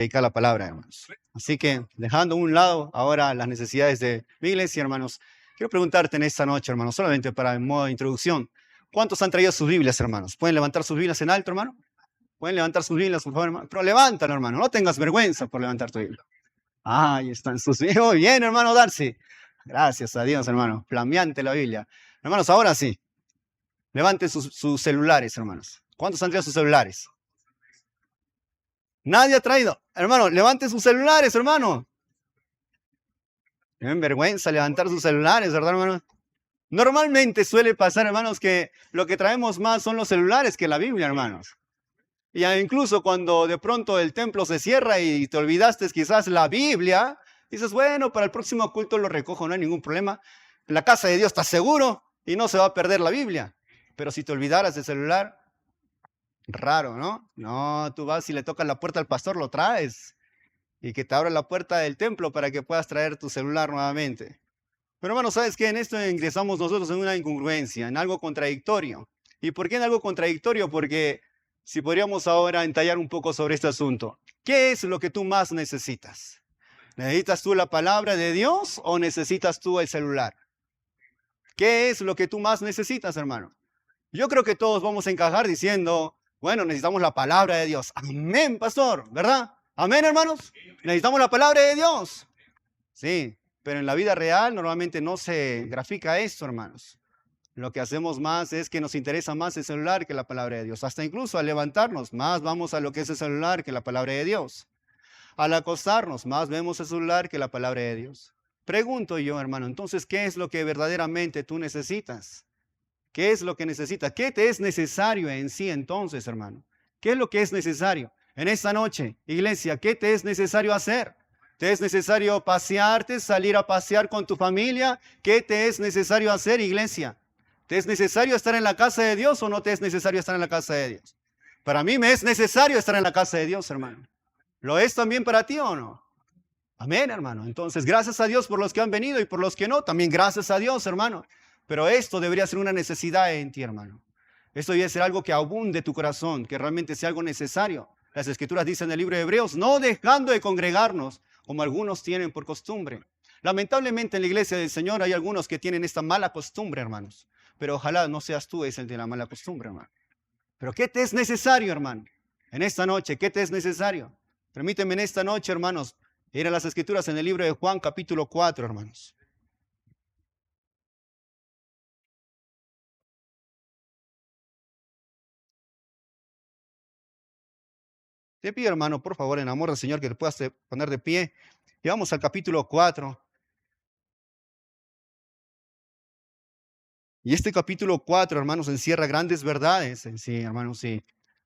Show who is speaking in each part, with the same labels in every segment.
Speaker 1: Dedicar la palabra, hermanos. Así que, dejando a un lado ahora las necesidades de mi iglesia, hermanos, quiero preguntarte en esta noche, hermanos, solamente para en modo de introducción, ¿cuántos han traído sus Biblias, hermanos? ¿Pueden levantar sus Biblias en alto, hermano? ¿Pueden levantar sus Biblias, por favor, hermano? Pero levántalo, hermano, no tengas vergüenza por levantar tu Biblia. Ah, ahí están sus Biblias. Muy bien, hermano Darcy. Gracias a Dios, hermano. Flameante la Biblia. Hermanos, ahora sí, levanten sus celulares, hermanos. ¿Cuántos han traído sus celulares? Nadie ha traído. Hermano, levanten sus celulares, hermano. Tienen vergüenza levantar sus celulares, ¿verdad, hermano? Normalmente suele pasar, hermanos, que lo que traemos más son los celulares que la Biblia, hermanos. Y incluso cuando de pronto el templo se cierra y te olvidaste quizás la Biblia, dices, bueno, para el próximo culto lo recojo, no hay ningún problema. En la casa de Dios está seguro y no se va a perder la Biblia. Pero si te olvidaras del celular, raro, ¿no? No, tú vas y le tocas la puerta al pastor, lo traes y que te abra la puerta del templo para que puedas traer tu celular nuevamente. Pero hermano, ¿sabes qué? En esto ingresamos nosotros en una incongruencia, en algo contradictorio. ¿Y por qué en algo contradictorio? Porque si podríamos ahora entallar un poco sobre este asunto, ¿qué es lo que tú más necesitas? ¿Necesitas tú la palabra de Dios o necesitas tú el celular? ¿Qué es lo que tú más necesitas, hermano? Yo creo que todos vamos a encajar diciendo, bueno, necesitamos la palabra de Dios. Amén, pastor, ¿verdad? Amén, hermanos. Necesitamos la palabra de Dios. Sí, pero en la vida real normalmente no se grafica esto, hermanos. Lo que hacemos más es que nos interesa más el celular que la palabra de Dios. Hasta incluso al levantarnos, más vamos a lo que es el celular que la palabra de Dios. Al acostarnos, más vemos el celular que la palabra de Dios. Pregunto yo, hermano, entonces, ¿qué es lo que verdaderamente tú necesitas? ¿Qué es lo que necesitas? ¿Qué te es necesario en sí entonces, hermano? ¿Qué es lo que es necesario? En esta noche, iglesia, ¿qué te es necesario hacer? ¿Te es necesario pasearte, salir a pasear con tu familia? ¿Qué te es necesario hacer, iglesia? ¿Te es necesario estar en la casa de Dios o no te es necesario estar en la casa de Dios? Para mí me es necesario estar en la casa de Dios, hermano. ¿Lo es también para ti o no? Amén, hermano. Entonces, gracias a Dios por los que han venido y por los que no. También gracias a Dios, hermano. Pero esto debería ser una necesidad en ti, hermano. Esto debe ser algo que abunde tu corazón, que realmente sea algo necesario. Las Escrituras dicen en el libro de Hebreos, no dejando de congregarnos, como algunos tienen por costumbre. Lamentablemente en la iglesia del Señor hay algunos que tienen esta mala costumbre, hermanos. Pero ojalá no seas tú ese el de la mala costumbre, hermano. Pero ¿qué te es necesario, hermano? En esta noche, ¿qué te es necesario? Permíteme en esta noche, hermanos, ir a las Escrituras en el libro de Juan, capítulo 4, hermanos. Te pido, hermano, por favor, en amor del Señor, que te puedas poner de pie. Y vamos al capítulo 4. Y este capítulo 4, hermanos, encierra grandes verdades en sí, hermanos, sí.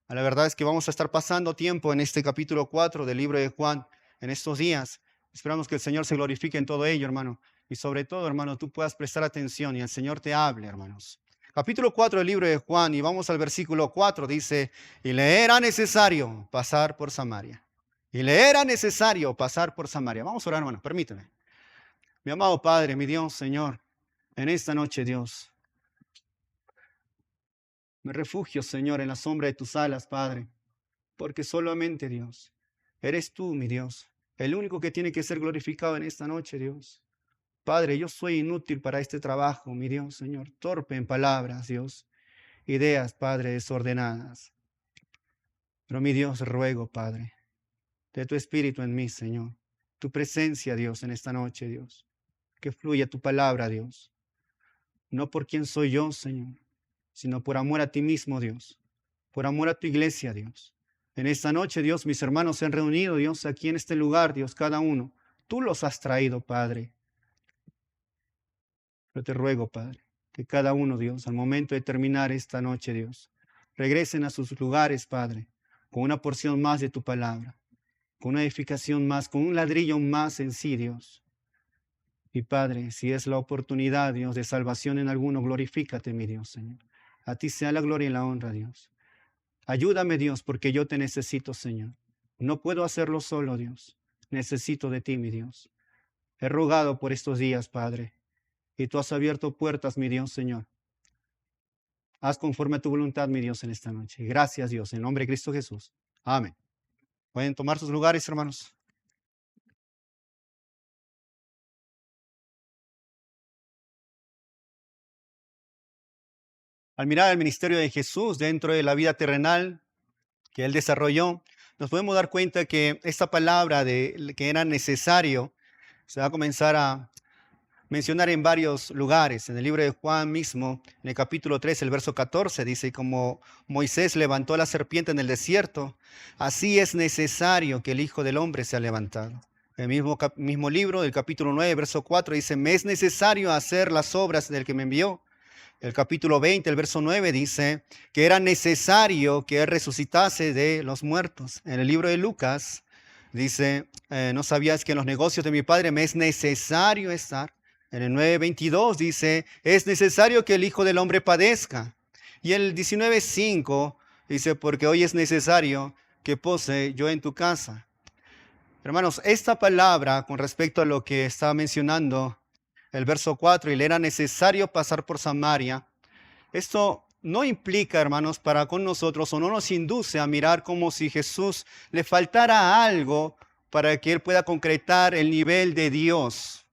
Speaker 1: La verdad es que vamos a estar pasando tiempo en este capítulo 4 del libro de Juan en estos días. Esperamos que el Señor se glorifique en todo ello, hermano. Y sobre todo, hermano, tú puedas prestar atención y el Señor te hable, hermanos. Capítulo 4 del libro de Juan, y vamos al versículo 4, dice, y le era necesario pasar por Samaria. Y le era necesario pasar por Samaria. Vamos a orar, hermano, permíteme. Mi amado Padre, mi Dios, Señor, en esta noche, Dios, me refugio, Señor, en la sombra de tus alas, Padre, porque solamente, Dios, eres tú, mi Dios, el único que tiene que ser glorificado en esta noche, Dios. Padre, yo soy inútil para este trabajo, mi Dios, Señor, torpe en palabras, Dios, ideas, Padre, desordenadas. Pero mi Dios, ruego, Padre, de tu espíritu en mí, Señor, tu presencia, Dios, en esta noche, Dios, que fluya tu palabra, Dios, no por quién soy yo, Señor, sino por amor a ti mismo, Dios, por amor a tu iglesia, Dios. En esta noche, Dios, mis hermanos se han reunido, Dios, aquí en este lugar, Dios, cada uno. Tú los has traído, Padre. Pero te ruego, Padre, que cada uno, Dios, al momento de terminar esta noche, Dios, regresen a sus lugares, Padre, con una porción más de tu palabra, con una edificación más, con un ladrillo más en sí, Dios. Y Padre, si es la oportunidad, Dios, de salvación en alguno, glorifícate, mi Dios, Señor. A ti sea la gloria y la honra, Dios. Ayúdame, Dios, porque yo te necesito, Señor. No puedo hacerlo solo, Dios. Necesito de ti, mi Dios. He rogado por estos días, Padre, y tú has abierto puertas, mi Dios, Señor. Haz conforme a tu voluntad, mi Dios, en esta noche. Gracias, Dios, en nombre de Cristo Jesús. Amén. Pueden tomar sus lugares, hermanos. Al mirar el ministerio de Jesús dentro de la vida terrenal que él desarrolló, nos podemos dar cuenta que esta palabra de que era necesario se va a comenzar a mencionar en varios lugares. En el libro de Juan mismo, en el capítulo 3, el verso 14, dice: como Moisés levantó la serpiente en el desierto, así es necesario que el Hijo del Hombre sea levantado. El mismo libro del capítulo 9, verso 4, dice: me es necesario hacer las obras del que me envió. El capítulo 20, el verso 9 dice que era necesario que él resucitase de los muertos. En el libro de Lucas dice: no sabías que en los negocios de mi Padre me es necesario estar. En el 9:22 dice: es necesario que el Hijo del Hombre padezca. Y el 19:5 dice: porque hoy es necesario que pose yo en tu casa. Hermanos, esta palabra con respecto a lo que estaba mencionando el verso 4, y le era necesario pasar por Samaria, esto no implica, hermanos, para con nosotros, o no nos induce a mirar como si Jesús le faltara algo para que él pueda concretar el nivel de Dios.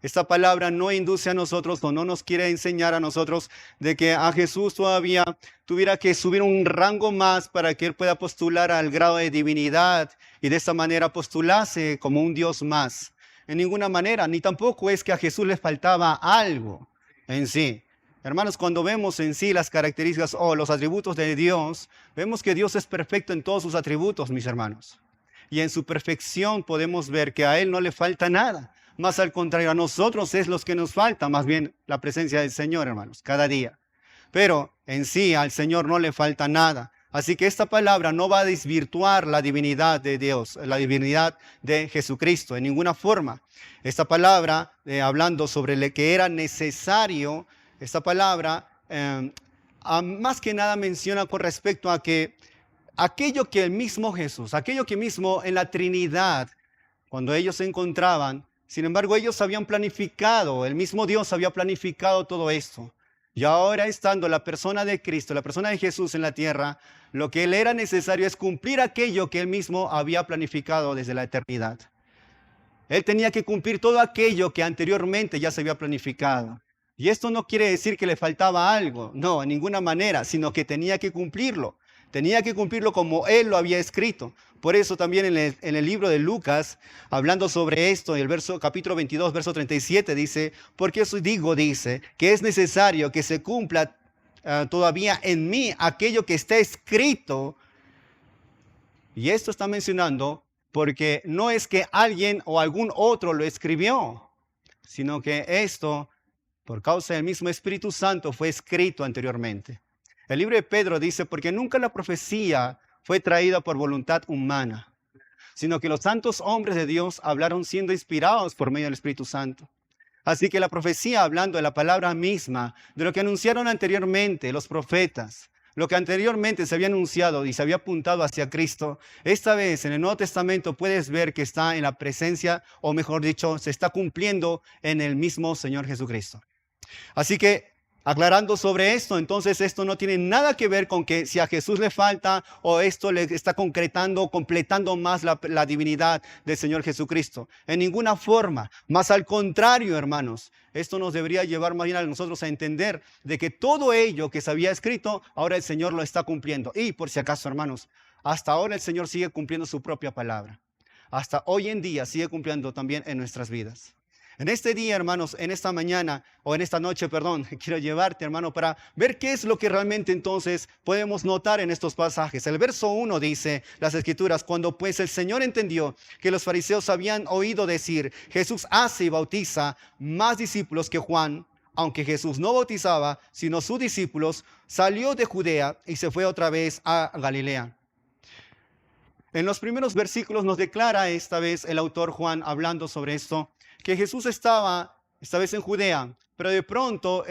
Speaker 1: Esta palabra no induce a nosotros, o no nos quiere enseñar a nosotros de que a Jesús todavía tuviera que subir un rango más para que él pueda postular al grado de divinidad y de esta manera postulase como un Dios más. En ninguna manera, ni tampoco es que a Jesús le faltaba algo en sí. Hermanos, cuando vemos en sí las características o los atributos de Dios, vemos que Dios es perfecto en todos sus atributos, mis hermanos. Y en su perfección podemos ver que a Él no le falta nada. Más al contrario, a nosotros es los que nos falta, más bien la presencia del Señor, hermanos, cada día. Pero en sí al Señor no le falta nada. Así que esta palabra no va a desvirtuar la divinidad de Dios, la divinidad de Jesucristo, en ninguna forma. Esta palabra, hablando sobre lo que era necesario, esta palabra más que nada menciona con respecto a que aquello que el mismo Jesús, aquello que mismo en la Trinidad, cuando ellos se encontraban, sin embargo ellos habían planificado, el mismo Dios había planificado todo esto. Y ahora estando la persona de Cristo, la persona de Jesús en la tierra, lo que le era necesario es cumplir aquello que él mismo había planificado desde la eternidad. Él tenía que cumplir todo aquello que anteriormente ya se había planificado. Y esto no quiere decir que le faltaba algo, no, en ninguna manera, sino que tenía que cumplirlo. Tenía que cumplirlo como él lo había escrito. Por eso también en el libro de Lucas, hablando sobre esto, en el capítulo 22, verso 37, dice: porque eso digo, dice, que es necesario que se cumpla todavía en mí aquello que está escrito. Y esto está mencionando porque no es que alguien o algún otro lo escribió, sino que esto, por causa del mismo Espíritu Santo, fue escrito anteriormente. El libro de Pedro dice: porque nunca la profecía fue traída por voluntad humana, sino que los santos hombres de Dios hablaron siendo inspirados por medio del Espíritu Santo. Así que la profecía, hablando de la palabra misma, de lo que anunciaron anteriormente los profetas, lo que anteriormente se había anunciado y se había apuntado hacia Cristo, esta vez en el Nuevo Testamento puedes ver que está en la presencia, o mejor dicho, se está cumpliendo en el mismo Señor Jesucristo. Así que, aclarando sobre esto, entonces esto no tiene nada que ver con que si a Jesús le falta o esto le está concretando, completando más la divinidad del Señor Jesucristo. En ninguna forma. Más al contrario, hermanos, esto nos debería llevar más bien a nosotros a entender de que todo ello que se había escrito, ahora el Señor lo está cumpliendo. Y por si acaso, hermanos, hasta ahora el Señor sigue cumpliendo su propia palabra. Hasta hoy en día sigue cumpliendo también en nuestras vidas. En este día, hermanos, en esta mañana, o en esta noche, perdón, quiero llevarte, hermano, para ver qué es lo que realmente entonces podemos notar en estos pasajes. El verso 1 dice, las Escrituras: cuando pues el Señor entendió que los fariseos habían oído decir: Jesús hace y bautiza más discípulos que Juan, aunque Jesús no bautizaba, sino sus discípulos, salió de Judea y se fue otra vez a Galilea. En los primeros versículos nos declara esta vez el autor Juan, hablando sobre esto, que Jesús estaba esta vez en Judea, pero de pronto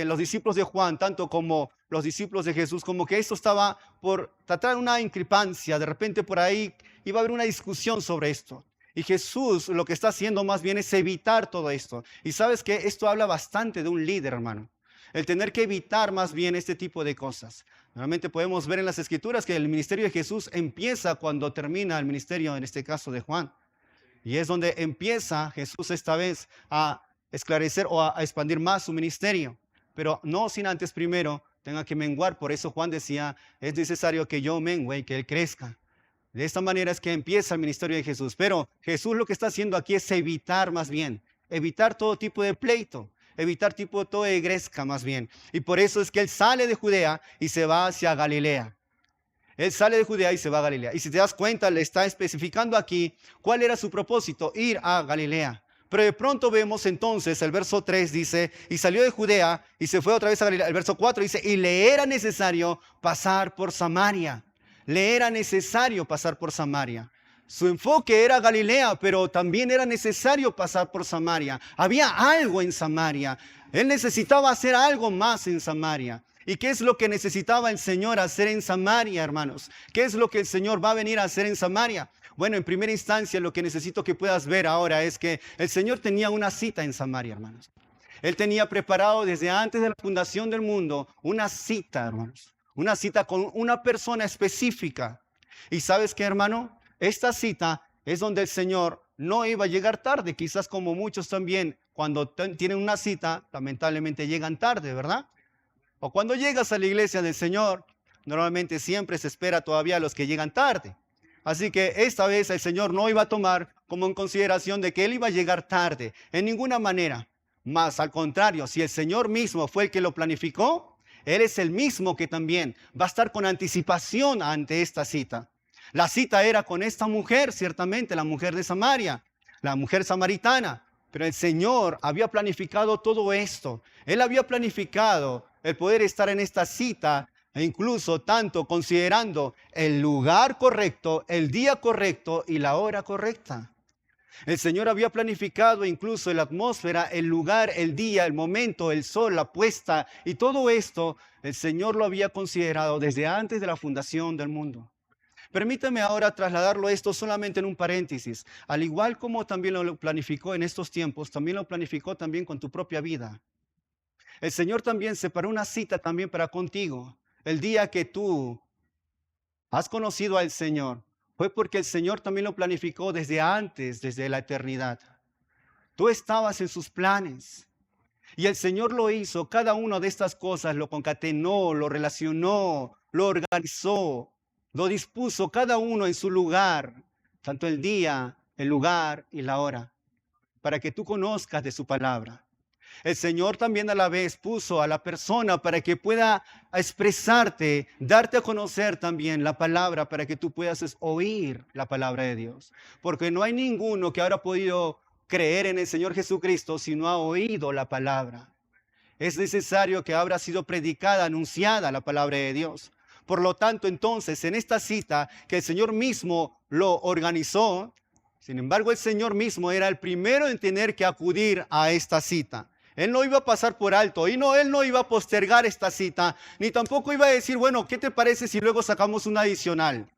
Speaker 1: los discípulos de Juan, tanto como los discípulos de Jesús, como que esto estaba por tratar una discrepancia, de repente por ahí iba a haber una discusión sobre esto. Y Jesús lo que está haciendo más bien es evitar todo esto. Y sabes que esto habla bastante de un líder, hermano. el tener que evitar más bien este tipo de cosas. Normalmente podemos ver en las Escrituras que el ministerio de Jesús empieza cuando termina el ministerio, en este caso de Juan. Y es donde empieza Jesús esta vez a esclarecer o a expandir más su ministerio. Pero no sin antes primero tenga que menguar. Por eso Juan decía, es necesario que yo mengue y que Él crezca. De esta manera es que empieza el ministerio de Jesús. Pero Jesús lo que está haciendo aquí es evitar más bien, evitar todo tipo de pleito, evitar todo de gresca más bien. Y por eso es que Él sale de Judea y se va hacia Galilea. Él sale de Judea y se va a Galilea. Y si te das cuenta, le está especificando aquí cuál era su propósito, ir a Galilea. Pero de pronto vemos entonces, el verso 3 dice, y salió de Judea y se fue otra vez a Galilea. El verso 4 dice, y le era necesario pasar por Samaria. Le era necesario pasar por Samaria. Su enfoque era Galilea, pero también era necesario pasar por Samaria. Había algo en Samaria. Él necesitaba hacer algo más en Samaria. ¿Y qué es lo que necesitaba el Señor hacer en Samaria, hermanos? ¿Qué es lo que el Señor va a venir a hacer en Samaria? Bueno, en primera instancia, lo que necesito que puedas ver ahora es que el Señor tenía una cita en Samaria, hermanos. Él tenía preparado desde antes de la fundación del mundo una cita, hermanos. Una cita con una persona específica. ¿Y sabes qué, hermano? Esta cita es donde el Señor no iba a llegar tarde. Quizás como muchos también, cuando tienen una cita, lamentablemente llegan tarde, ¿verdad? O cuando llegas a la iglesia del Señor, normalmente siempre se espera todavía a los que llegan tarde. Así que esta vez el Señor no iba a tomar como en consideración de que Él iba a llegar tarde, en ninguna manera. Más al contrario, si el Señor mismo fue el que lo planificó, Él es el mismo que también va a estar con anticipación ante esta cita. La cita era con esta mujer, ciertamente, la mujer de Samaria, la mujer samaritana. Pero el Señor había planificado todo esto. Él había planificado el poder estar en esta cita e incluso tanto considerando el lugar correcto, el día correcto y la hora correcta. El Señor había planificado incluso la atmósfera, el lugar, el día, el momento, el sol, la puesta y todo esto el Señor lo había considerado desde antes de la fundación del mundo. Permítame ahora trasladarlo esto solamente en un paréntesis. Al igual como también lo planificó en estos tiempos, también lo planificó también con tu propia vida. El Señor también separó una cita también para contigo. El día que tú has conocido al Señor, fue porque el Señor también lo planificó desde antes, desde la eternidad. Tú estabas en sus planes. Y el Señor lo hizo, cada una de estas cosas lo concatenó, lo relacionó, lo organizó. Lo dispuso cada uno en su lugar, tanto el día, el lugar y la hora, para que tú conozcas de su palabra. El Señor también a la vez puso a la persona para que pueda expresarte, darte a conocer también la palabra, para que tú puedas oír la palabra de Dios. Porque no hay ninguno que ahora podido creer en el Señor Jesucristo si no ha oído la palabra. Es necesario que habrá sido predicada, anunciada la palabra de Dios. Por lo tanto, entonces, en esta cita que el Señor mismo lo organizó, sin embargo, el Señor mismo era el primero en tener que acudir a esta cita. Él no iba a pasar por alto y Él no iba a postergar esta cita, ni tampoco iba a decir, bueno, ¿qué te parece si luego sacamos una adicional?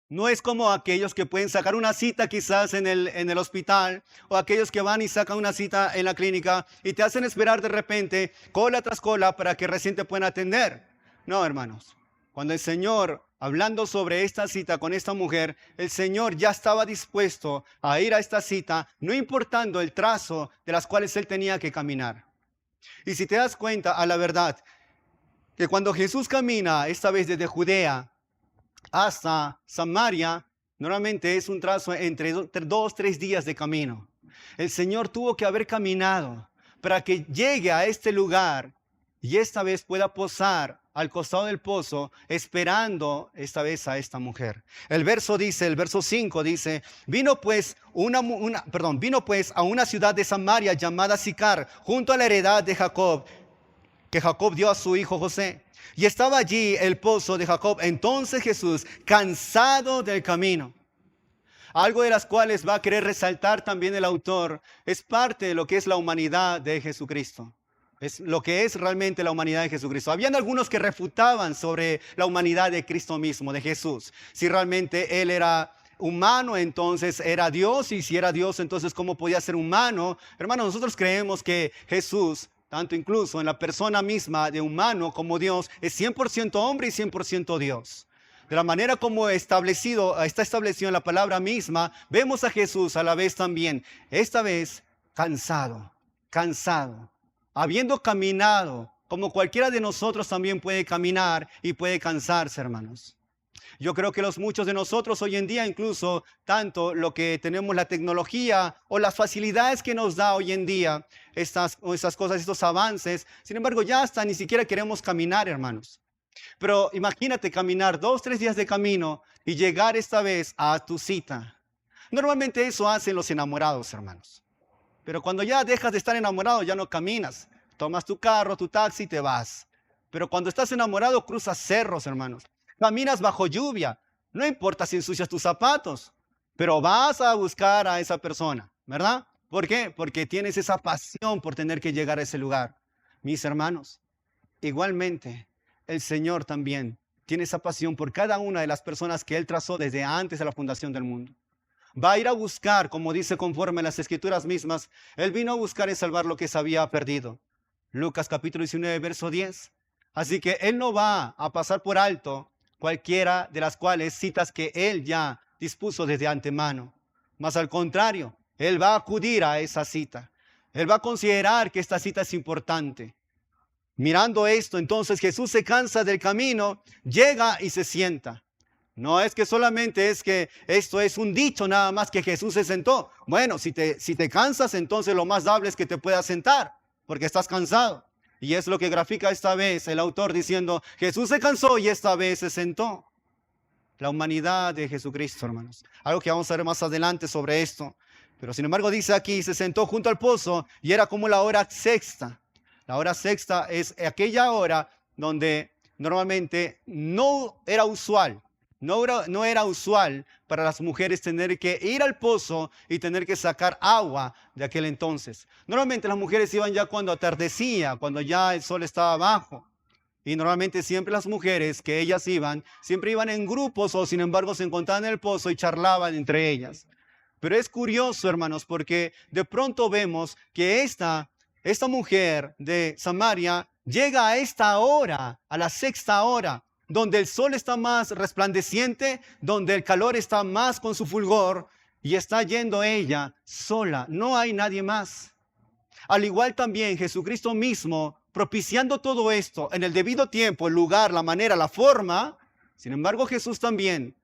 Speaker 1: No es como aquellos que pueden sacar una cita quizás en el hospital o aquellos que van y sacan una cita en la clínica y te hacen esperar de repente cola tras cola para que recién te puedan atender. No, hermanos. Cuando el Señor, hablando sobre esta cita con esta mujer, el Señor ya estaba dispuesto a ir a esta cita, no importando el trazo de las cuales Él tenía que caminar. Y si te das cuenta, a la verdad, que cuando Jesús camina, esta vez desde Judea hasta Samaria, normalmente es un trazo entre 2-3 días de camino. El Señor tuvo que haber caminado para que llegue a este lugar y esta vez pueda posar al costado del pozo, esperando esta vez a esta mujer. El verso 5 dice, vino pues a una ciudad de Samaria llamada Sicar, junto a la heredad de Jacob, que Jacob dio a su hijo José. Y estaba allí el pozo de Jacob. Entonces Jesús, cansado del camino, algo de las cuales va a querer resaltar también el autor, es parte de lo que es la humanidad de Jesucristo. Es lo que es realmente la humanidad de Jesucristo. Habían algunos que refutaban sobre la humanidad de Cristo mismo, de Jesús. Si realmente Él era humano, entonces era Dios, y si era Dios, entonces ¿cómo podía ser humano? Hermanos, nosotros creemos que Jesús, tanto incluso en la persona misma de humano como Dios, es 100% hombre y 100% Dios. De la manera como está establecido en la palabra misma, vemos a Jesús a la vez también, esta vez cansado, habiendo caminado, como cualquiera de nosotros también puede caminar y puede cansarse, hermanos. Yo creo que muchos de nosotros hoy en día, incluso tanto lo que tenemos la tecnología o las facilidades que nos da hoy en día, estas cosas, estos avances, sin embargo ya hasta ni siquiera queremos caminar, hermanos. Pero imagínate caminar 2, 3 días de camino y llegar esta vez a tu cita. Normalmente eso hacen los enamorados, hermanos. Pero cuando ya dejas de estar enamorado, ya no caminas. Tomas tu carro, tu taxi y te vas. Pero cuando estás enamorado, cruzas cerros, hermanos. Caminas bajo lluvia. No importa si ensucias tus zapatos, pero vas a buscar a esa persona, ¿verdad? ¿Por qué? Porque tienes esa pasión por tener que llegar a ese lugar. Mis hermanos, igualmente, el Señor también tiene esa pasión por cada una de las personas que Él trazó desde antes de la fundación del mundo. Va a ir a buscar, como dice conforme a las Escrituras mismas, Él vino a buscar y salvar lo que se había perdido. Lucas capítulo 19, verso 10. Así que Él no va a pasar por alto cualquiera de las cuales citas que Él ya dispuso desde antemano. Más al contrario, Él va a acudir a esa cita. Él va a considerar que esta cita es importante. Mirando esto, entonces Jesús se cansa del camino, llega y se sienta. No es que solamente es que esto es un dicho nada más que Jesús se sentó. Bueno, si te cansas, entonces lo más dable es que te puedas sentar, porque estás cansado. Y es lo que grafica esta vez el autor diciendo, Jesús se cansó y esta vez se sentó. La humanidad de Jesucristo, hermanos. Algo que vamos a ver más adelante sobre esto. Pero sin embargo dice aquí, se sentó junto al pozo y era como la hora sexta. La hora sexta es aquella hora donde normalmente no era usual. No era usual para las mujeres tener que ir al pozo y tener que sacar agua de aquel entonces. Normalmente las mujeres iban ya cuando atardecía, cuando ya el sol estaba abajo. Y normalmente siempre las mujeres que ellas iban, siempre iban en grupos o sin embargo se encontraban en el pozo y charlaban entre ellas. Pero es curioso, hermanos, porque de pronto vemos que esta mujer de Samaria llega a esta hora, a la sexta hora, donde el sol está más resplandeciente, donde el calor está más con su fulgor, y está yendo ella sola, no hay nadie más. Al igual también Jesucristo mismo, propiciando todo esto en el debido tiempo, el lugar, la manera, la forma. Sin embargo, Jesús también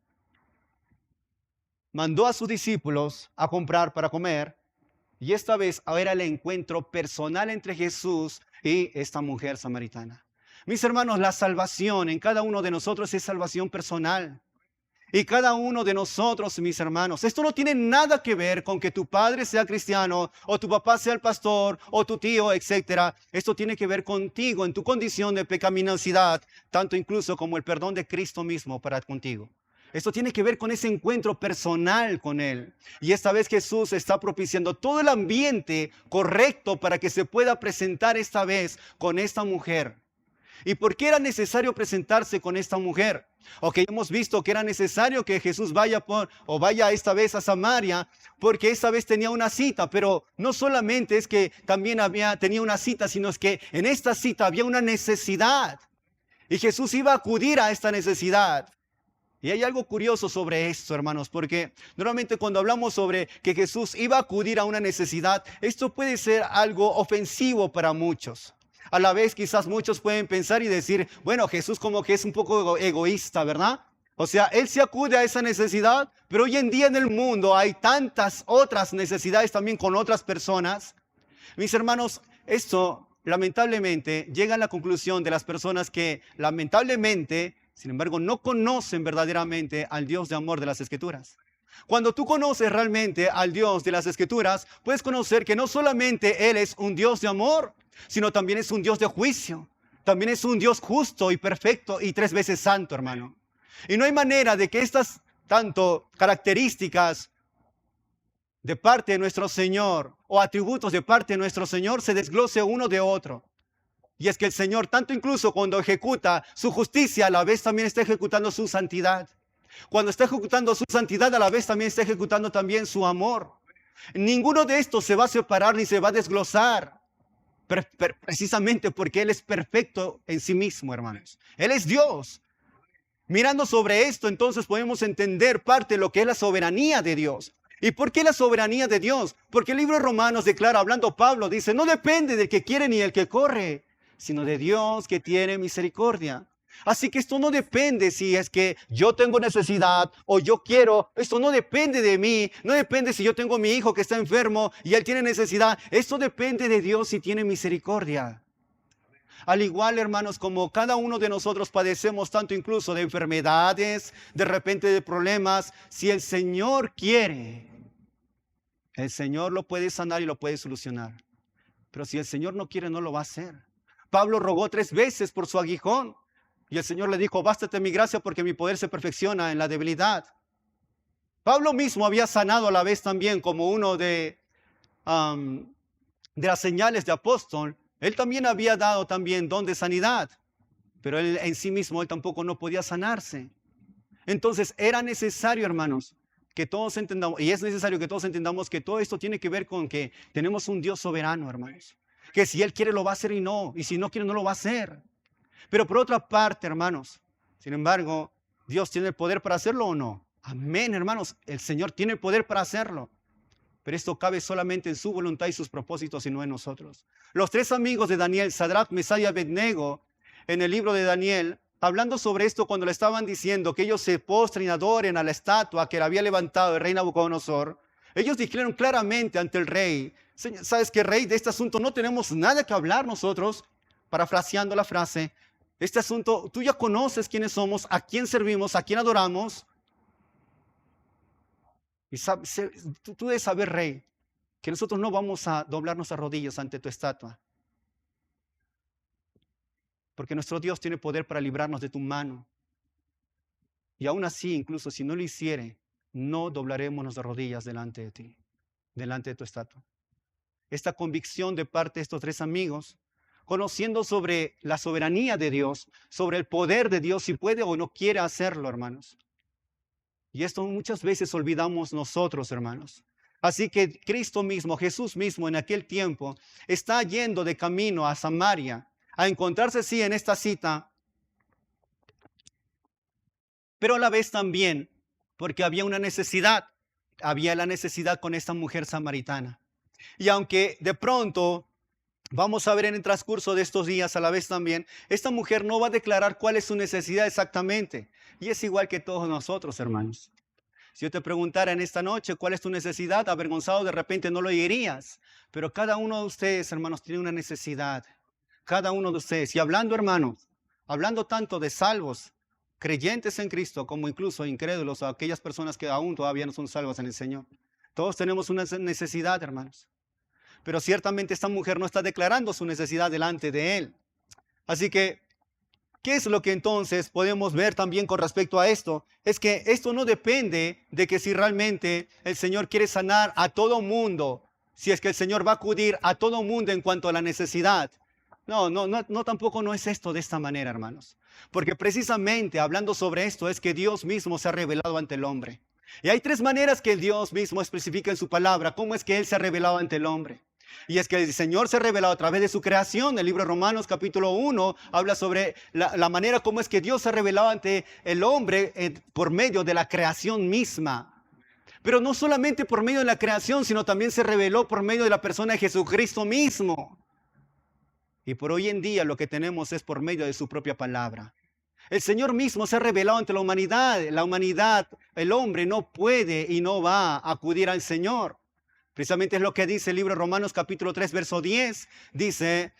Speaker 1: mandó a sus discípulos a comprar para comer, y esta vez era el encuentro personal entre Jesús y esta mujer samaritana. Mis hermanos, la salvación en cada uno de nosotros es salvación personal. Y cada uno de nosotros, mis hermanos, esto no tiene nada que ver con que tu padre sea cristiano, o tu papá sea el pastor, o tu tío, etc. Esto tiene que ver contigo, en tu condición de pecaminosidad, tanto incluso como el perdón de Cristo mismo para contigo. Esto tiene que ver con ese encuentro personal con Él. Y esta vez Jesús está propiciando todo el ambiente correcto para que se pueda presentar esta vez con esta mujer. ¿Y por qué era necesario presentarse con esta mujer? Ok, hemos visto que era necesario que Jesús vaya esta vez a Samaria, porque esta vez tenía una cita, pero no solamente es que también tenía una cita, sino es que en esta cita había una necesidad. Y Jesús iba a acudir a esta necesidad. Y hay algo curioso sobre esto, hermanos, porque normalmente cuando hablamos sobre que Jesús iba a acudir a una necesidad, esto puede ser algo ofensivo para muchos. A la vez quizás muchos pueden pensar y decir, bueno, Jesús como que es un poco egoísta, ¿verdad? O sea, Él se acude a esa necesidad, pero hoy en día en el mundo hay tantas otras necesidades también con otras personas. Mis hermanos, esto lamentablemente llega a la conclusión de las personas que lamentablemente, sin embargo, no conocen verdaderamente al Dios de amor de las Escrituras. Cuando tú conoces realmente al Dios de las Escrituras, puedes conocer que no solamente Él es un Dios de amor, sino también es un Dios de juicio. También es un Dios justo y perfecto y 3 veces santo, hermano. Y no hay manera de que estas tanto características de parte de nuestro Señor o atributos de parte de nuestro Señor se desglose uno de otro. Y es que el Señor, tanto incluso cuando ejecuta su justicia, a la vez también está ejecutando su santidad. Cuando está ejecutando su santidad, a la vez también está ejecutando también su amor. Ninguno de estos se va a separar ni se va a desglosar, precisamente porque Él es perfecto en sí mismo, hermanos. Él es Dios. Mirando sobre esto, entonces podemos entender parte de lo que es la soberanía de Dios. ¿Y por qué la soberanía de Dios? Porque el libro de Romanos declara, hablando Pablo, dice, no depende del que quiere ni del que corre, sino de Dios que tiene misericordia. Así que esto no depende si es que yo tengo necesidad o yo quiero. Esto no depende de mí. No depende si yo tengo a mi hijo que está enfermo y él tiene necesidad. Esto depende de Dios si tiene misericordia. Al igual, hermanos, como cada uno de nosotros padecemos tanto incluso de enfermedades, de repente de problemas, si el Señor quiere, el Señor lo puede sanar y lo puede solucionar. Pero si el Señor no quiere, no lo va a hacer. Pablo rogó 3 veces por su aguijón y el Señor le dijo, bástate mi gracia porque mi poder se perfecciona en la debilidad. Pablo mismo había sanado a la vez también como uno de las señales de apóstol. Él también había dado también don de sanidad, pero él en sí mismo, él tampoco no podía sanarse. Entonces era necesario, hermanos, que todos entendamos, y es necesario que todos entendamos que todo esto tiene que ver con que tenemos un Dios soberano, hermanos. Que si Él quiere lo va a hacer y si no quiere no lo va a hacer. Pero por otra parte, hermanos, sin embargo, ¿Dios tiene el poder para hacerlo o no? Amén, hermanos, el Señor tiene el poder para hacerlo. Pero esto cabe solamente en su voluntad y sus propósitos y no en nosotros. Los 3 amigos de Daniel, Sadrach, Mesach y Abednego, en el libro de Daniel, hablando sobre esto cuando le estaban diciendo que ellos se postren y adoren a la estatua que le había levantado el rey Nabucodonosor, ellos dijeron claramente ante el rey, ¿sabes qué, rey? De este asunto no tenemos nada que hablar nosotros, parafraseando la frase, este asunto, tú ya conoces quiénes somos, a quién servimos, a quién adoramos. Y tú debes saber, rey, que nosotros no vamos a doblar nuestras rodillas ante tu estatua. Porque nuestro Dios tiene poder para librarnos de tu mano. Y aún así, incluso si no lo hiciere, no doblaremos nuestras rodillas delante de ti, delante de tu estatua. Esta convicción de parte de estos 3 amigos, conociendo sobre la soberanía de Dios, sobre el poder de Dios, si puede o no quiere hacerlo, hermanos. Y esto muchas veces olvidamos nosotros, hermanos. Así que Cristo mismo, Jesús mismo en aquel tiempo, está yendo de camino a Samaria, a encontrarse sí en esta cita, pero a la vez también, porque había una necesidad, había la necesidad con esta mujer samaritana. Y aunque de pronto, vamos a ver en el transcurso de estos días a la vez también, esta mujer no va a declarar cuál es su necesidad exactamente. Y es igual que todos nosotros, hermanos. Si yo te preguntara en esta noche cuál es tu necesidad, avergonzado de repente no lo dirías. Pero cada uno de ustedes, hermanos, tiene una necesidad. Cada uno de ustedes. Y hablando, hermanos, hablando tanto de salvos, creyentes en Cristo, como incluso incrédulos, o aquellas personas que aún todavía no son salvas en el Señor. Todos tenemos una necesidad, hermanos. Pero ciertamente esta mujer no está declarando su necesidad delante de Él. Así que, ¿qué es lo que entonces podemos ver también con respecto a esto? Es que esto no depende de que si realmente el Señor quiere sanar a todo mundo, si es que el Señor va a acudir a todo mundo en cuanto a la necesidad. No, tampoco no es esto de esta manera, hermanos. Porque precisamente hablando sobre esto es que Dios mismo se ha revelado ante el hombre. Y hay 3 maneras que Dios mismo especifica en su palabra cómo es que Él se ha revelado ante el hombre. Y es que el Señor se ha revelado a través de su creación. El libro de Romanos capítulo 1 habla sobre la manera como es que Dios se ha revelado ante el hombre por medio de la creación misma. Pero no solamente por medio de la creación, sino también se reveló por medio de la persona de Jesucristo mismo. Y por hoy en día lo que tenemos es por medio de su propia palabra. El Señor mismo se ha revelado ante la humanidad. La humanidad, el hombre no puede y no va a acudir al Señor. Precisamente es lo que dice el libro de Romanos capítulo 3, verso 10. Dice,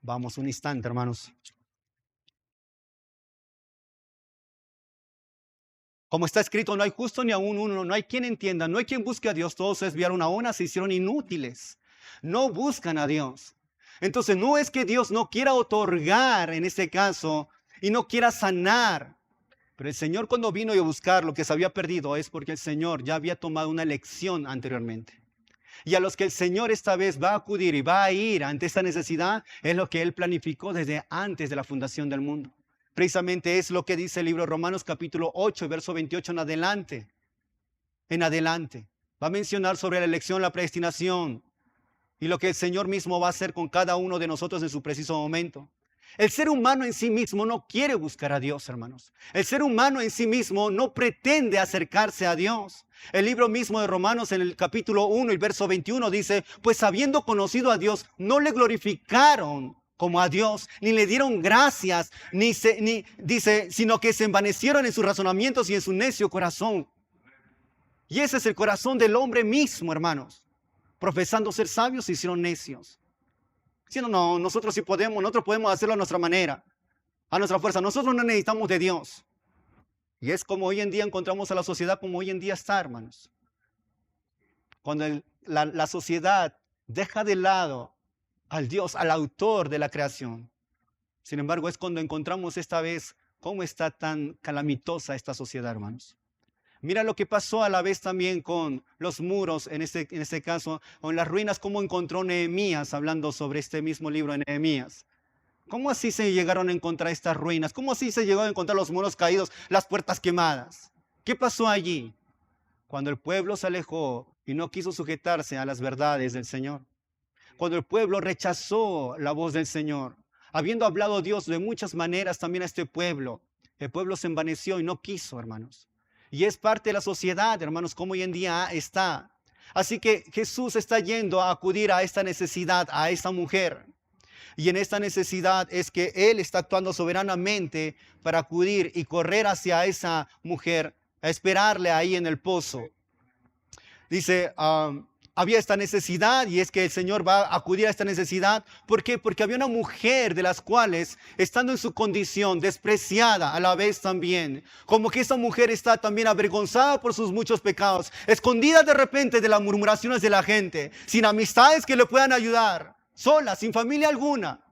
Speaker 1: vamos un instante, hermanos. Como está escrito, no hay justo ni aún uno, no hay quien entienda, no hay quien busque a Dios. Todos se desviaron a una, se hicieron inútiles. No buscan a Dios. Entonces no es que Dios no quiera otorgar en este caso y no quiera sanar. Pero el Señor cuando vino a buscar lo que se había perdido es porque el Señor ya había tomado una elección anteriormente. Y a los que el Señor esta vez va a acudir y va a ir ante esta necesidad es lo que Él planificó desde antes de la fundación del mundo. Precisamente es lo que dice el libro de Romanos capítulo 8, verso 28 en adelante. En adelante. Va a mencionar sobre la elección, la predestinación y lo que el Señor mismo va a hacer con cada uno de nosotros en su preciso momento. El ser humano en sí mismo no quiere buscar a Dios, hermanos. El ser humano en sí mismo no pretende acercarse a Dios. El libro mismo de Romanos en el capítulo 1 y verso 21 dice, pues habiendo conocido a Dios, no le glorificaron como a Dios, ni le dieron gracias, dice, sino que se envanecieron en sus razonamientos y en su necio corazón. Y ese es el corazón del hombre mismo, hermanos. Profesando ser sabios, se hicieron necios. Si no, nosotros sí podemos, nosotros podemos hacerlo a nuestra manera, a nuestra fuerza. Nosotros no necesitamos de Dios. Y es como hoy en día encontramos a la sociedad como hoy en día está, hermanos. Cuando la sociedad deja de lado al Dios, al autor de la creación. Sin embargo, es cuando encontramos esta vez cómo está tan calamitosa esta sociedad, hermanos. Mira lo que pasó a la vez también con los muros, en este caso, o en las ruinas, cómo encontró Nehemías, hablando sobre este mismo libro de Nehemías. ¿Cómo así se llegaron a encontrar estas ruinas? ¿Cómo así se llegó a encontrar los muros caídos, las puertas quemadas? ¿Qué pasó allí? Cuando el pueblo se alejó y no quiso sujetarse a las verdades del Señor. Cuando el pueblo rechazó la voz del Señor. Habiendo hablado Dios de muchas maneras también a este pueblo, el pueblo se envaneció y no quiso, hermanos. Y es parte de la sociedad, hermanos, como hoy en día está. Así que Jesús está yendo a acudir a esta necesidad, a esta mujer. Y en esta necesidad es que Él está actuando soberanamente para acudir y correr hacia esa mujer, a esperarle ahí en el pozo. Dice, había esta necesidad y es que el Señor va a acudir a esta necesidad. ¿Por qué? Porque había una mujer de las cuales, estando en su condición despreciada a la vez también, como que esa mujer está también avergonzada por sus muchos pecados, escondida de repente de las murmuraciones de la gente, sin amistades que le puedan ayudar, sola, sin familia alguna.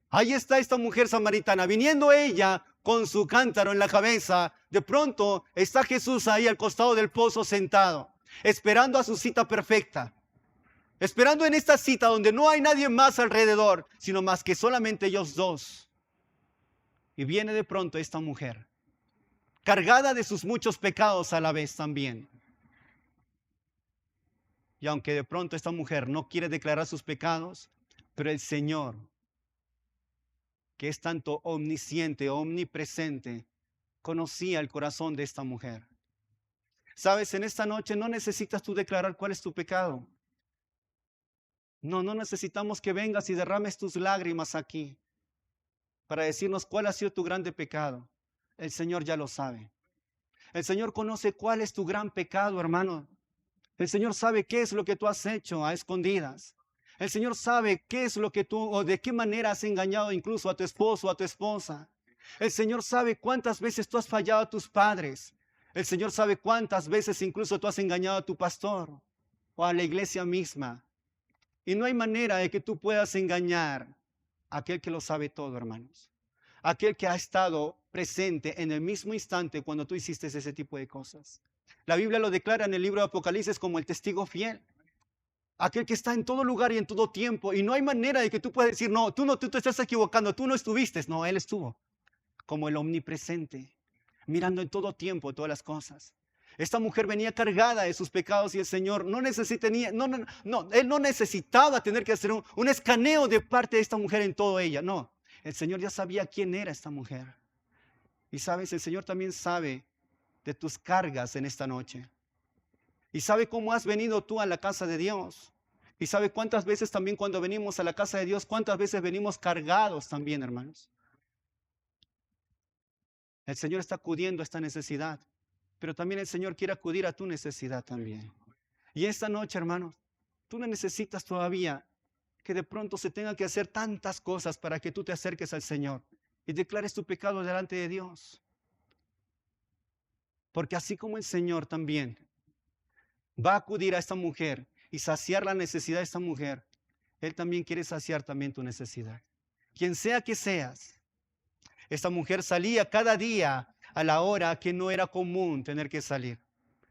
Speaker 1: Ahí está esta mujer samaritana, viniendo ella con su cántaro en la cabeza. De pronto está Jesús ahí al costado del pozo sentado, esperando a su cita perfecta, esperando en esta cita donde no hay nadie más alrededor, sino más que solamente ellos dos. Y viene de pronto esta mujer, cargada de sus muchos pecados a la vez también. Y aunque de pronto esta mujer no quiere declarar sus pecados, pero el Señor, que es tanto omnisciente, omnipresente, conocía el corazón de esta mujer. Sabes, en esta noche no necesitas tú declarar cuál es tu pecado. No necesitamos que vengas y derrames tus lágrimas aquí para decirnos cuál ha sido tu grande pecado. El Señor ya lo sabe. El Señor conoce cuál es tu gran pecado, hermano. El Señor sabe qué es lo que tú has hecho a escondidas. El Señor sabe qué es lo que tú, o de qué manera has engañado incluso a tu esposo o a tu esposa. El Señor sabe cuántas veces tú has fallado a tus padres. El Señor sabe cuántas veces incluso tú has engañado a tu pastor o a la iglesia misma. Y no hay manera de que tú puedas engañar a aquel que lo sabe todo, hermanos. Aquel que ha estado presente en el mismo instante cuando tú hiciste ese tipo de cosas. La Biblia lo declara en el libro de Apocalipsis como el testigo fiel. Aquel que está en todo lugar y en todo tiempo. Y no hay manera de que tú puedas decir, no, tú te estás equivocando, tú no estuviste. No, Él estuvo como el omnipresente, mirando en todo tiempo todas las cosas. Esta mujer venía cargada de sus pecados y el Señor Él no necesitaba tener que hacer un escaneo de parte de esta mujer en todo ella. No, el Señor ya sabía quién era esta mujer. Y sabes, el Señor también sabe de tus cargas en esta noche. Y sabe cómo has venido tú a la casa de Dios. Y sabe cuántas veces también cuando venimos a la casa de Dios, cuántas veces venimos cargados también, hermanos. El Señor está acudiendo a esta necesidad, pero también el Señor quiere acudir a tu necesidad también. Y esta noche, hermanos, tú no necesitas todavía que de pronto se tenga que hacer tantas cosas para que tú te acerques al Señor y declares tu pecado delante de Dios. Porque así como el Señor también va a acudir a esta mujer y saciar la necesidad de esta mujer, Él también quiere saciar también tu necesidad. Quien sea que seas, esta mujer salía cada día a la hora que no era común tener que salir.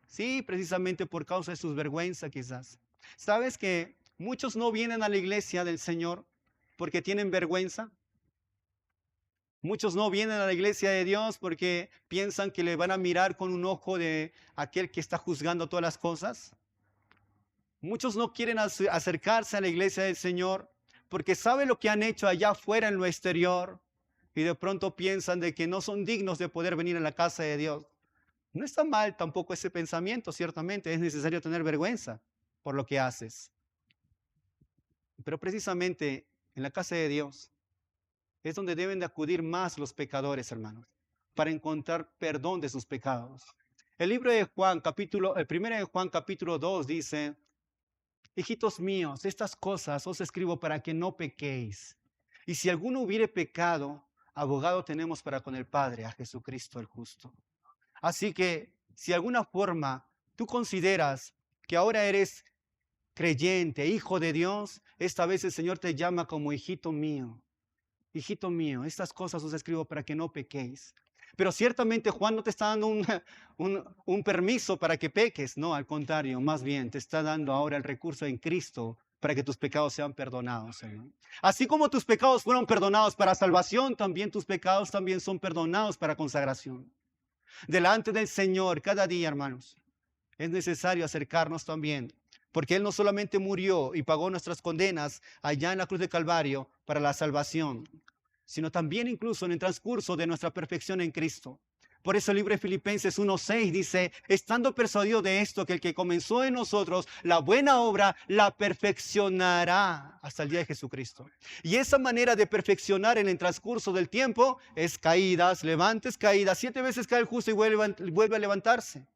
Speaker 1: Sí, precisamente por causa de sus vergüenzas quizás. ¿Sabes que muchos no vienen a la iglesia del Señor porque tienen vergüenza? Muchos no vienen a la iglesia de Dios porque piensan que le van a mirar con un ojo de aquel que está juzgando todas las cosas. Muchos no quieren acercarse a la iglesia del Señor porque saben lo que han hecho allá afuera en lo exterior y de pronto piensan de que no son dignos de poder venir a la casa de Dios. No está mal tampoco ese pensamiento, ciertamente es necesario tener vergüenza por lo que haces. Pero precisamente en la casa de Dios es donde deben de acudir más los pecadores, hermanos, para encontrar perdón de sus pecados. El libro de Juan, el primero de Juan, capítulo 2, dice: hijitos míos, estas cosas os escribo para que no pequéis. Y si alguno hubiere pecado, abogado tenemos para con el Padre, a Jesucristo el justo. Así que, si de alguna forma tú consideras que ahora eres creyente, hijo de Dios, esta vez el Señor te llama como hijito mío. Hijito mío, estas cosas os escribo para que no pequéis. Pero ciertamente Juan no te está dando un permiso para que peques, no, al contrario, más bien te está dando ahora el recurso en Cristo para que tus pecados sean perdonados, hermano. Así como tus pecados fueron perdonados para salvación, también tus pecados también son perdonados para consagración. Delante del Señor, cada día, hermanos, es necesario acercarnos también, porque Él no solamente murió y pagó nuestras condenas allá en la cruz de Calvario para la salvación, sino también incluso en el transcurso de nuestra perfección en Cristo. Por eso el libro de Filipenses 1:6 dice: estando persuadido de esto, que el que comenzó en nosotros la buena obra, la perfeccionará hasta el día de Jesucristo. Y esa manera de perfeccionar en el transcurso del tiempo es caídas, levantes, caídas. 7 veces cae el justo y vuelve a levantarse.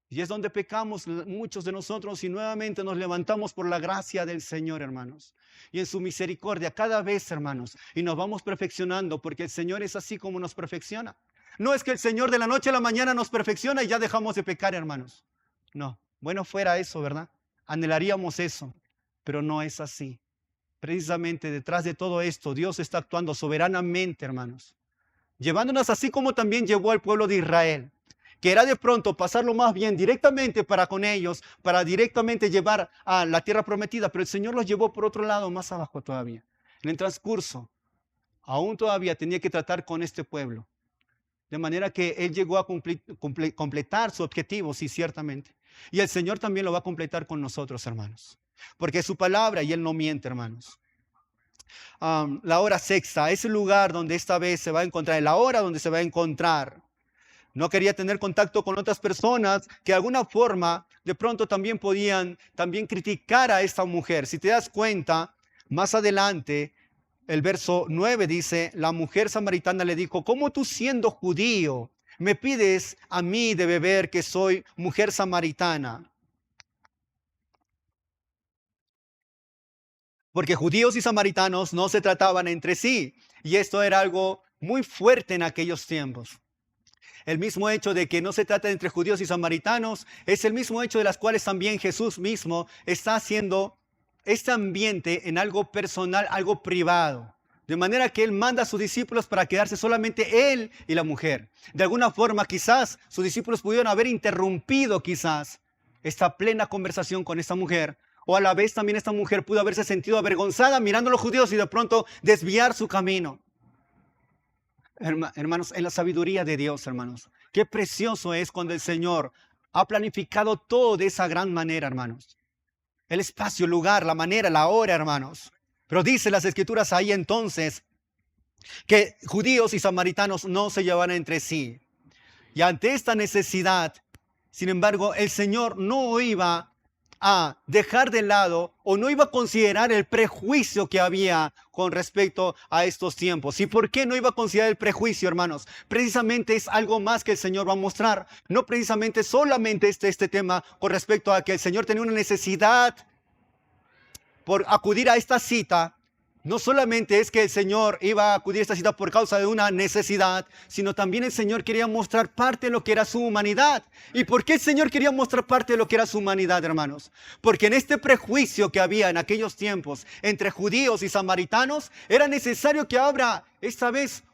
Speaker 1: Y es donde pecamos muchos de nosotros y nuevamente nos levantamos por la gracia del Señor, hermanos. Y en su misericordia cada vez, hermanos, y nos vamos perfeccionando, porque el Señor es así como nos perfecciona. No es que el Señor de la noche a la mañana nos perfecciona y ya dejamos de pecar, hermanos. No, bueno fuera eso, ¿verdad? Anhelaríamos eso, pero no es así. Precisamente detrás de todo esto, Dios está actuando soberanamente, hermanos, llevándonos así como también llevó al pueblo de Israel, que era de pronto pasarlo más bien directamente para con ellos, para directamente llevar a la tierra prometida, pero el Señor los llevó por otro lado, más abajo todavía. En el transcurso, aún todavía tenía que tratar con este pueblo, de manera que Él llegó a completar su objetivo, sí, ciertamente. Y el Señor también lo va a completar con nosotros, hermanos, porque es su palabra y Él no miente, hermanos. La hora sexta es el lugar donde esta vez se va a encontrar, la hora donde se va a encontrar. No quería tener contacto con otras personas que de alguna forma de pronto también podían criticar a esta mujer. Si te das cuenta, más adelante, el verso 9 dice: la mujer samaritana le dijo: ¿cómo tú siendo judío me pides a mí de beber, que soy mujer samaritana? Porque judíos y samaritanos no se trataban entre sí. Y esto era algo muy fuerte en aquellos tiempos. El mismo hecho de que no se trata entre judíos y samaritanos es el mismo hecho de las cuales también Jesús mismo está haciendo este ambiente en algo personal, algo privado. De manera que Él manda a sus discípulos para quedarse solamente Él y la mujer. De alguna forma quizás sus discípulos pudieron haber interrumpido quizás esta plena conversación con esta mujer. O a la vez también esta mujer pudo haberse sentido avergonzada mirando a los judíos y de pronto desviar su camino. Hermanos, en la sabiduría de Dios, hermanos, qué precioso es cuando el Señor ha planificado todo de esa gran manera, hermanos. El espacio, el lugar, la manera, la hora, hermanos. Pero dice las Escrituras ahí entonces que judíos y samaritanos no se llevan entre sí. Y ante esta necesidad, sin embargo, el Señor no iba a dejar de lado o no iba a considerar el prejuicio que había con respecto a estos tiempos. ¿Y por qué no iba a considerar el prejuicio, hermanos? Precisamente es algo más que el Señor va a mostrar. No precisamente solamente este tema con respecto a que el Señor tenía una necesidad por acudir a esta cita. No solamente es que el Señor iba a acudir a esta cita por causa de una necesidad, sino también el Señor quería mostrar parte de lo que era su humanidad. ¿Y por qué el Señor quería mostrar parte de lo que era su humanidad, hermanos? Porque en este prejuicio que había en aquellos tiempos entre judíos y samaritanos, era necesario que abra esta vez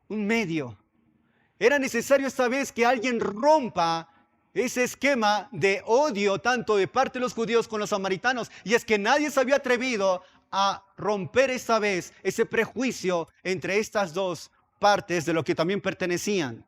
Speaker 1: un medio. Era necesario esta vez que alguien rompa ese esquema de odio tanto de parte de los judíos con los samaritanos. Y es que nadie se había atrevido a romper esta vez ese prejuicio entre estas dos partes de lo que también pertenecían.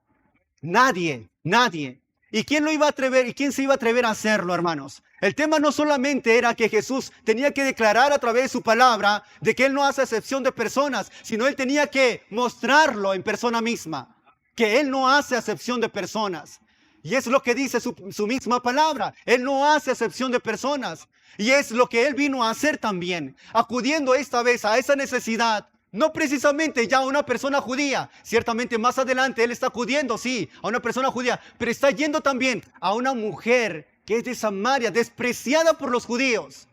Speaker 1: Nadie, nadie. ¿Y quién lo iba a atrever? ¿Y quién se iba a atrever a hacerlo, hermanos? El tema no solamente era que Jesús tenía que declarar a través de su palabra de que Él no hace excepción de personas, sino Él tenía que mostrarlo en persona misma, que Él no hace excepción de personas. Y es lo que dice su misma palabra. Él no hace excepción de personas. Y es lo que Él vino a hacer también, acudiendo esta vez a esa necesidad. No precisamente ya a una persona judía. Ciertamente más adelante Él está acudiendo, sí, a una persona judía. Pero está yendo también a una mujer que es de Samaria, despreciada por los judíos.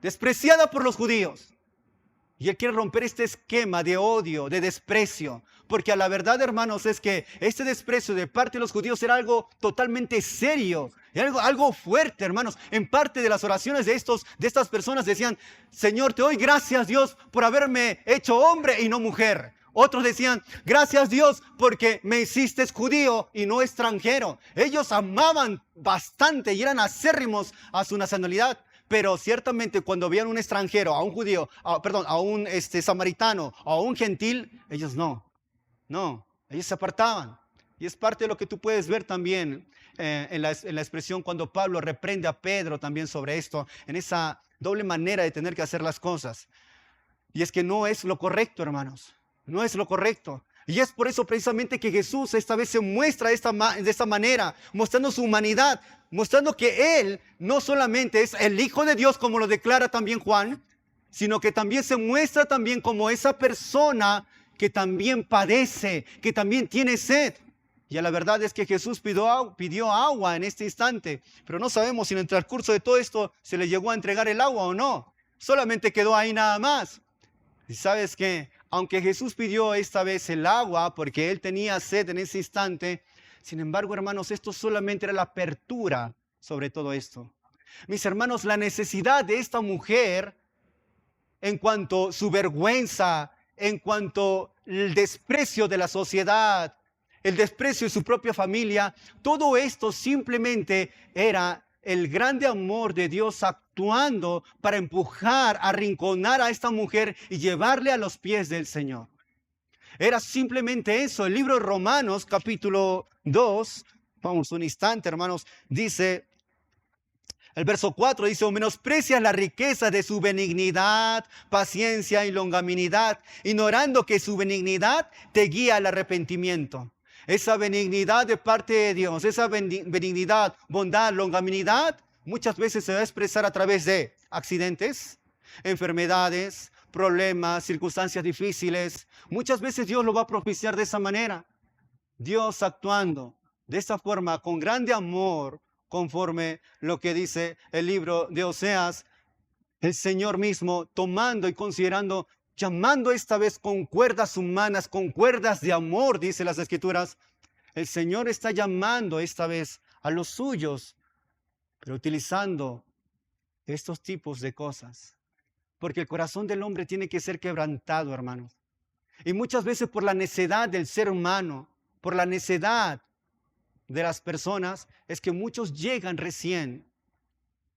Speaker 1: Despreciada por los judíos. Y Él quiere romper este esquema de odio, de desprecio. Porque a la verdad, hermanos, es que este desprecio de parte de los judíos era algo totalmente serio. Era algo fuerte, hermanos. En parte de las oraciones de estas personas decían: Señor, te doy gracias, Dios, por haberme hecho hombre y no mujer. Otros decían: gracias, Dios, porque me hiciste judío y no extranjero. Ellos amaban bastante y eran acérrimos a su nacionalidad. Pero ciertamente cuando veían un extranjero, a un judío, a un samaritano, a un gentil, ellos no, ellos se apartaban. Y es parte de lo que tú puedes ver también en la expresión cuando Pablo reprende a Pedro también sobre esto, en esa doble manera de tener que hacer las cosas. Y es que no es lo correcto, hermanos, no es lo correcto. Y es por eso precisamente que Jesús esta vez se muestra de esta manera, mostrando su humanidad, mostrando que Él no solamente es el Hijo de Dios, como lo declara también Juan, sino que también se muestra también como esa persona que también padece, que también tiene sed. Y la verdad es que Jesús pidió agua en este instante, pero no sabemos si en el transcurso de todo esto se le llegó a entregar el agua o no. Solamente quedó ahí nada más. Y sabes que aunque Jesús pidió esta vez el agua porque Él tenía sed en ese instante, sin embargo, hermanos, esto solamente era la apertura sobre todo esto. Mis hermanos, la necesidad de esta mujer en cuanto a su vergüenza, en cuanto al desprecio de la sociedad, el desprecio de su propia familia, todo esto simplemente era el grande amor de Dios actuando para empujar, arrinconar a esta mujer y llevarle a los pies del Señor. Era simplemente eso. El libro de Romanos, capítulo 2, vamos un instante, hermanos, dice, el verso 4 dice: o menosprecias la riqueza de su benignidad, paciencia y longanimidad, ignorando que su benignidad te guía al arrepentimiento. Esa benignidad de parte de Dios, esa benignidad, bondad, longanimidad, muchas veces se va a expresar a través de accidentes, enfermedades, problemas, circunstancias difíciles. Muchas veces Dios lo va a propiciar de esa manera. Dios actuando de esta forma con grande amor, conforme lo que dice el libro de Oseas, el Señor mismo tomando y considerando, llamando esta vez con cuerdas humanas, con cuerdas de amor, dice las Escrituras. El Señor está llamando esta vez a los suyos, pero utilizando estos tipos de cosas. Porque el corazón del hombre tiene que ser quebrantado, hermanos. Y muchas veces por la necedad del ser humano, por la necedad de las personas, es que muchos llegan recién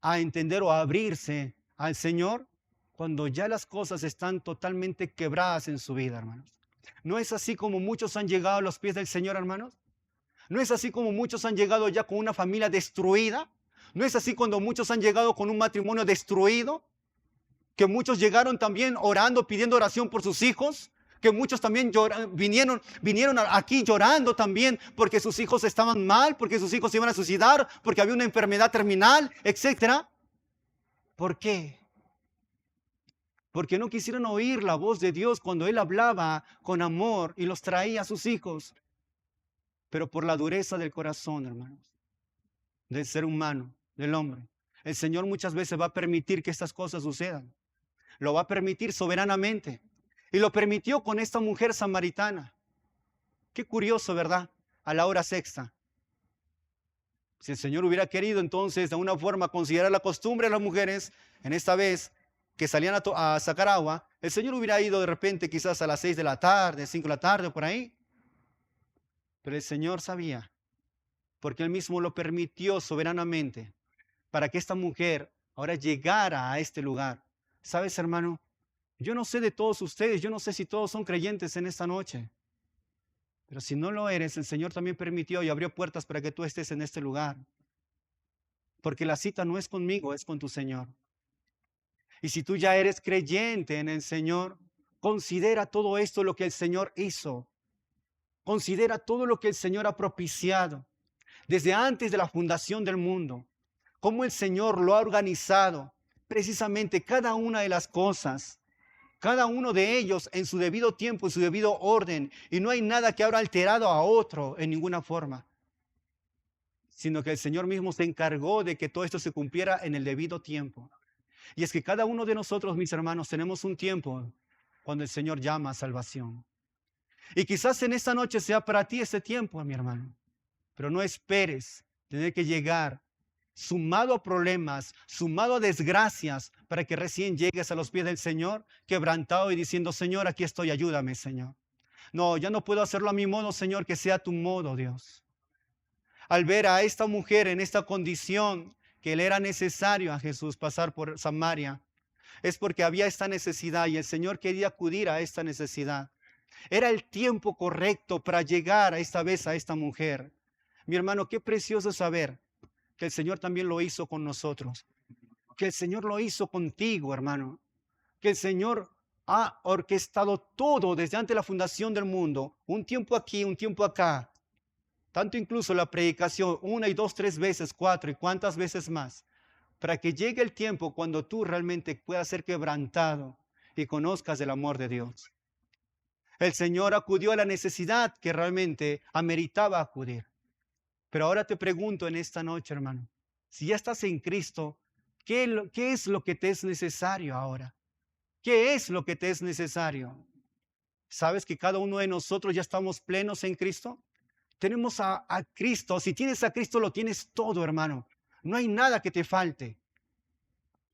Speaker 1: a entender o a abrirse al Señor cuando ya las cosas están totalmente quebradas en su vida, hermanos. ¿No es así como muchos han llegado a los pies del Señor, hermanos? ¿No es así como muchos han llegado ya con una familia destruida? ¿No es así cuando muchos han llegado con un matrimonio destruido? Que muchos llegaron también orando, pidiendo oración por sus hijos. Que muchos también vinieron aquí llorando también porque sus hijos estaban mal, porque sus hijos se iban a suicidar, porque había una enfermedad terminal, etc. ¿Por qué? Porque no quisieron oír la voz de Dios cuando Él hablaba con amor y los traía a sus hijos. Pero por la dureza del corazón, hermanos, del ser humano, del hombre, el Señor muchas veces va a permitir que estas cosas sucedan. Lo va a permitir soberanamente. Y lo permitió con esta mujer samaritana. Qué curioso, ¿verdad? A la hora sexta. Si el Señor hubiera querido entonces de alguna forma considerar la costumbre de las mujeres, en esta vez que salían a sacar agua, el Señor hubiera ido de repente quizás a las 6 de la tarde, 5 de la tarde, por ahí. Pero el Señor sabía, porque Él mismo lo permitió soberanamente, para que esta mujer ahora llegara a este lugar. ¿Sabes, hermano? Yo no sé de todos ustedes, yo no sé si todos son creyentes en esta noche. Pero si no lo eres, el Señor también permitió y abrió puertas para que tú estés en este lugar. Porque la cita no es conmigo, es con tu Señor. Y si tú ya eres creyente en el Señor, considera todo esto lo que el Señor hizo. Considera todo lo que el Señor ha propiciado desde antes de la fundación del mundo. Cómo el Señor lo ha organizado, precisamente cada una de las cosas, cada uno de ellos en su debido tiempo, en su debido orden. Y no hay nada que habrá alterado a otro en ninguna forma, sino que el Señor mismo se encargó de que todo esto se cumpliera en el debido tiempo. Y es que cada uno de nosotros, mis hermanos, tenemos un tiempo cuando el Señor llama a salvación. Y quizás en esta noche sea para ti ese tiempo, mi hermano. Pero no esperes tener que llegar sumado a problemas, sumado a desgracias, para que recién llegues a los pies del Señor, quebrantado y diciendo, Señor, aquí estoy, ayúdame, Señor. No, ya no puedo hacerlo a mi modo, Señor, que sea tu modo, Dios. Al ver a esta mujer en esta condición, que le era necesario a Jesús pasar por Samaria, es porque había esta necesidad y el Señor quería acudir a esta necesidad. Era el tiempo correcto para llegar a esta vez a esta mujer. Mi hermano, qué precioso saber que el Señor también lo hizo con nosotros. Que el Señor lo hizo contigo, hermano. Que el Señor ha orquestado todo desde antes de la fundación del mundo. Un tiempo aquí, un tiempo acá. Tanto incluso la predicación, 1 y 2, 3 veces, 4 y cuántas veces más. Para que llegue el tiempo cuando tú realmente puedas ser quebrantado y conozcas el amor de Dios. El Señor acudió a la necesidad que realmente ameritaba acudir. Pero ahora te pregunto en esta noche, hermano, si ya estás en Cristo, ¿qué es lo que te es necesario ahora? ¿Qué es lo que te es necesario? ¿Sabes que cada uno de nosotros ya estamos plenos en Cristo? Tenemos a Cristo. Si tienes a Cristo, lo tienes todo, hermano. No hay nada que te falte.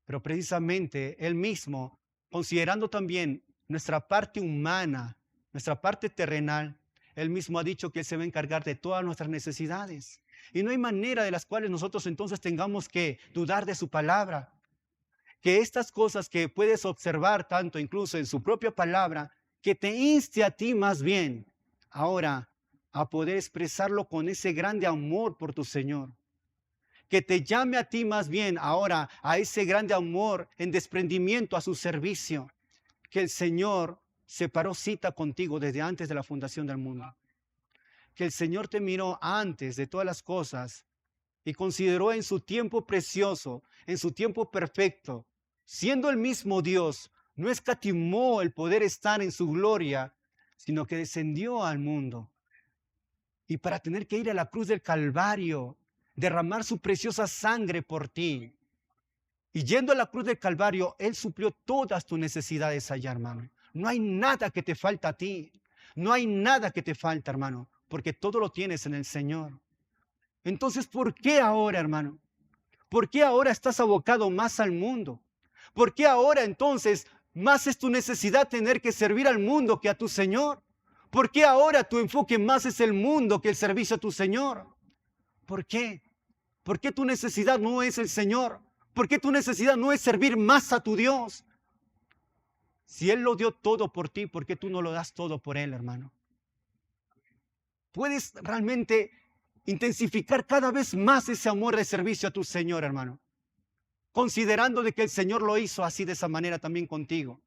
Speaker 1: Pero precisamente Él mismo, considerando también nuestra parte humana, nuestra parte terrenal, Él mismo ha dicho que Él se va a encargar de todas nuestras necesidades. Y no hay manera de las cuales nosotros entonces tengamos que dudar de su palabra. Que estas cosas que puedes observar tanto incluso en su propia palabra, que te inste a ti más bien ahora a poder expresarlo con ese grande amor por tu Señor. Que te llame a ti más bien ahora a ese grande amor en desprendimiento a su servicio. Que el Señor separó cita contigo desde antes de la fundación del mundo. Que el Señor te miró antes de todas las cosas y consideró en su tiempo precioso, en su tiempo perfecto, siendo el mismo Dios, no escatimó el poder estar en su gloria, sino que descendió al mundo. Y para tener que ir a la cruz del Calvario, derramar su preciosa sangre por ti. Y yendo a la cruz del Calvario, Él suplió todas tus necesidades allá, hermano. No hay nada que te falta a ti. No hay nada que te falta, hermano, porque todo lo tienes en el Señor. Entonces, ¿por qué ahora, hermano? ¿Por qué ahora estás abocado más al mundo? ¿Por qué ahora entonces más es tu necesidad tener que servir al mundo que a tu Señor? ¿Por qué ahora tu enfoque más es el mundo que el servicio a tu Señor? ¿Por qué? ¿Por qué tu necesidad no es el Señor? ¿Por qué tu necesidad no es servir más a tu Dios? Si Él lo dio todo por ti, ¿por qué tú no lo das todo por Él, hermano? Puedes realmente intensificar cada vez más ese amor de servicio a tu Señor, hermano. Considerando de que el Señor lo hizo así de esa manera también contigo.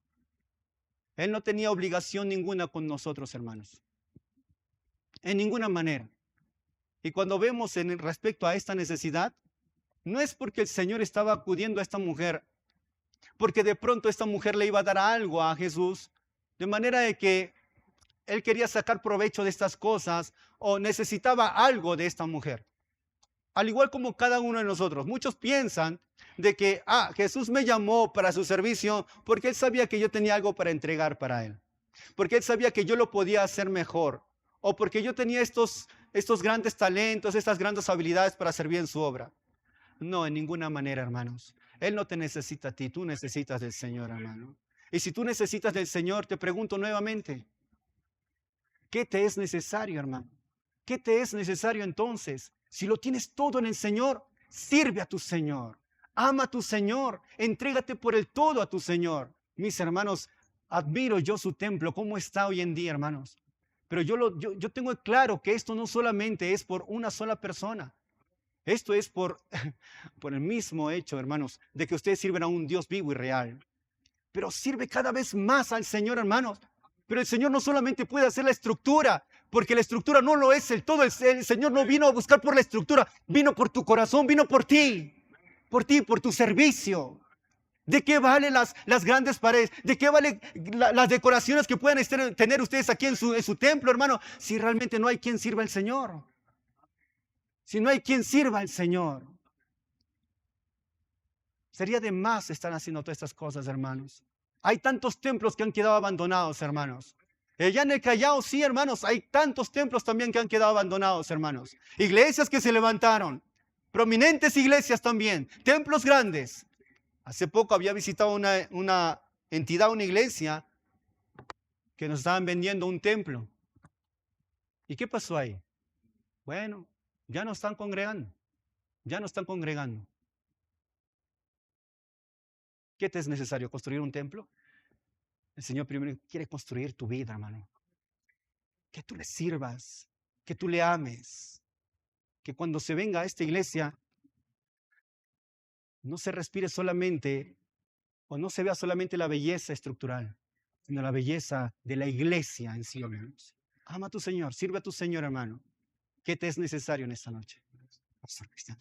Speaker 1: Él no tenía obligación ninguna con nosotros, hermanos. En ninguna manera. Y cuando vemos en respecto a esta necesidad, no es porque el Señor estaba acudiendo a esta mujer, porque de pronto esta mujer le iba a dar algo a Jesús, de manera de que Él quería sacar provecho de estas cosas o necesitaba algo de esta mujer. Al igual como cada uno de nosotros. Muchos piensan de que, Jesús me llamó para su servicio porque Él sabía que yo tenía algo para entregar para Él. Porque Él sabía que yo lo podía hacer mejor. O porque yo tenía estos grandes talentos, estas grandes habilidades para servir en su obra. No, en ninguna manera, hermanos. Él no te necesita a ti, tú necesitas del Señor, hermano. Y si tú necesitas del Señor, te pregunto nuevamente, ¿qué te es necesario, hermano? ¿Qué te es necesario entonces? Si lo tienes todo en el Señor, sirve a tu Señor. Ama a tu Señor. Entrégate por el todo a tu Señor. Mis hermanos, admiro yo su templo, cómo está hoy en día, hermanos. Pero yo tengo claro que esto no solamente es por una sola persona. Esto es por el mismo hecho, hermanos, de que ustedes sirven a un Dios vivo y real. Pero sirve cada vez más al Señor, hermanos. Pero el Señor no solamente puede hacer la estructura, porque la estructura no lo es el todo. El Señor no vino a buscar por la estructura, vino por tu corazón, vino por ti, por tu servicio. ¿De qué valen las grandes paredes? ¿De qué valen las decoraciones que puedan tener ustedes aquí en su templo, hermano? Si realmente no hay quien sirva al Señor. Si no hay quien sirva al Señor. Sería de más estar haciendo todas estas cosas, hermanos. Hay tantos templos que han quedado abandonados, hermanos. Allá en el Callao, sí, hermanos, hay tantos templos también que han quedado abandonados, hermanos. Iglesias que se levantaron. Prominentes iglesias también. Templos grandes. Hace poco había visitado una entidad, una iglesia, que nos estaban vendiendo un templo. ¿Y qué pasó ahí? Bueno, ya no están congregando. Ya no están congregando. ¿Qué te es necesario? ¿Construir un templo? El Señor primero quiere construir tu vida, hermano. Que tú le sirvas, que tú le ames, que cuando se venga a esta iglesia no se respire solamente o no se vea solamente la belleza estructural, sino la belleza de la iglesia en sí, hermanos. Ama a tu Señor, sirve a tu Señor, hermano. ¿Qué te es necesario en esta noche? Pastor Cristian.